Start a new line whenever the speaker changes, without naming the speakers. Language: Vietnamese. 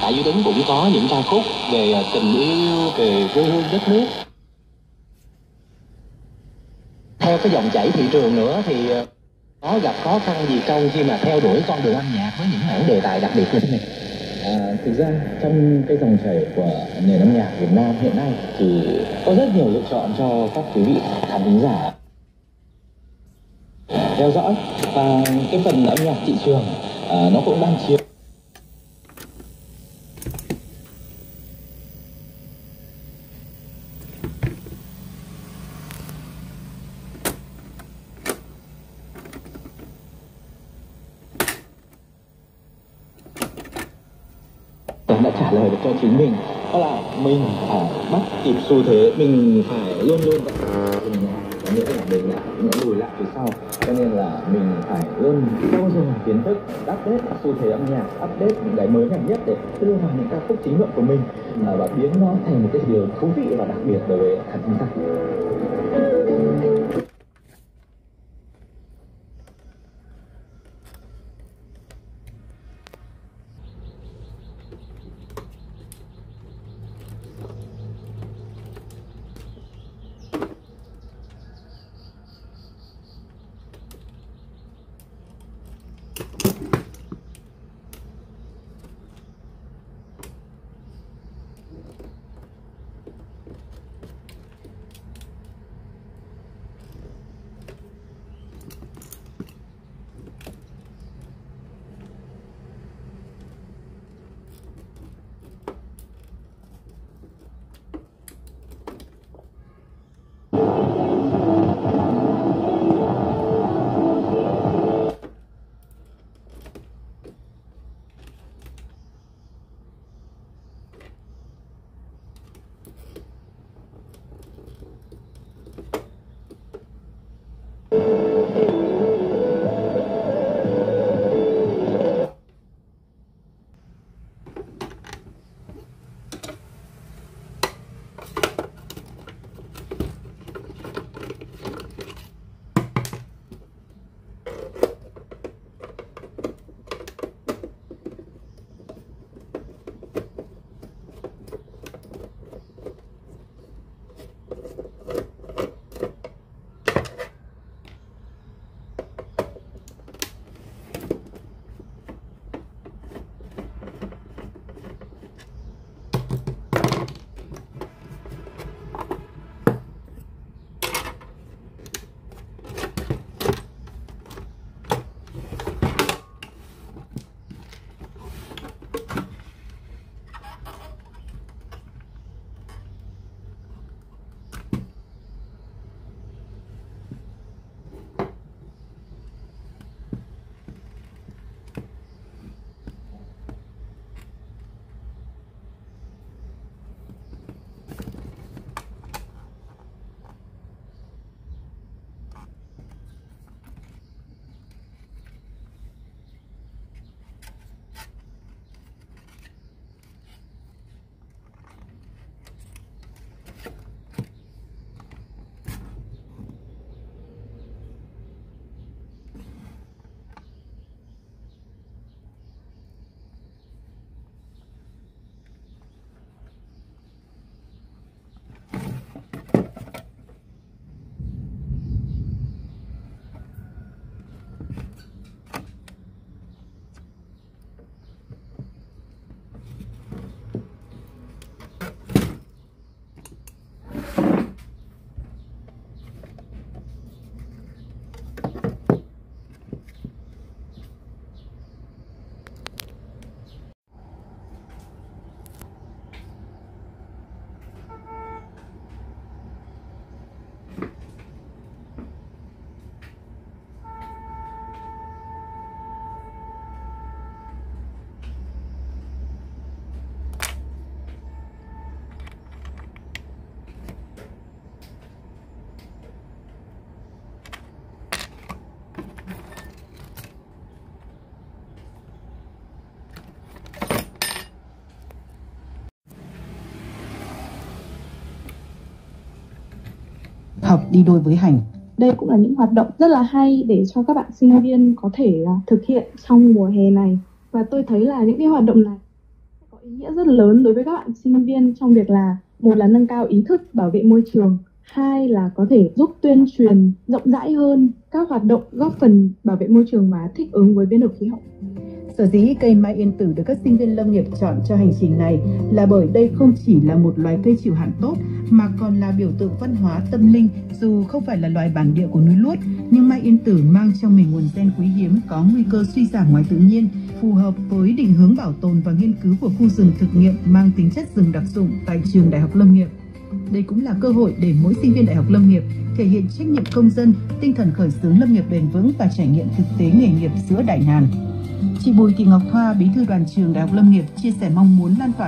tại Duy Tuấn cũng có những ca khúc về tình yêu, về quê hương đất nước. Theo cái dòng chảy thị trường nữa thì có gặp khó khăn gì không khi mà theo đuổi con đường âm nhạc với những mảng đề tài đặc biệt như thế này?
Thực ra trong cái dòng chảy của nền âm nhạc Việt Nam hiện nay thì có rất nhiều lựa chọn cho các quý vị khán thính giả theo dõi, và cái phần âm nhạc thị trường nó cũng đang chiếm đã trả lời được cho chính mình, đó là mình phải bắt kịp xu thế, mình phải luôn luôn có nghĩa là mình đã lùi lại phía sau, cho nên là mình phải luôn trau dồi kiến thức, update xu thế âm nhạc, update những cái mới mẻ nhất để đưa vào những ca khúc chính luận của mình và biến nó thành một cái điều thú vị và đặc biệt đối với khán thính giả.
học đi đôi với hành.
Đây cũng là những hoạt động rất là hay để cho các bạn sinh viên có thể thực hiện trong mùa hè này. Và tôi thấy là những cái hoạt động này có ý nghĩa rất lớn đối với các bạn sinh viên trong việc là một là nâng cao ý thức bảo vệ môi trường, hai là có thể giúp tuyên truyền rộng rãi hơn các hoạt động góp phần bảo vệ môi trường và thích ứng với biến đổi khí hậu.
Sở dĩ cây mai yên tử được các sinh viên lâm nghiệp chọn cho hành trình này là bởi đây không chỉ là một loài cây chịu hạn tốt mà còn là biểu tượng văn hóa tâm linh. Dù không phải là loài bản địa của núi Luốt, nhưng mai yên tử mang trong mình nguồn gen quý hiếm có nguy cơ suy giảm ngoài tự nhiên, phù hợp với định hướng bảo tồn và nghiên cứu của khu rừng thực nghiệm mang tính chất rừng đặc dụng tại trường Đại học Lâm nghiệp. Đây cũng là cơ hội để mỗi sinh viên Đại học Lâm nghiệp thể hiện trách nhiệm công dân, tinh thần khởi xướng lâm nghiệp bền vững và trải nghiệm thực tế nghề nghiệp giữa đại ngàn. Chị Bùi Thị Ngọc Thoa, Bí thư đoàn trường Đại học Lâm nghiệp chia sẻ mong muốn lan tỏa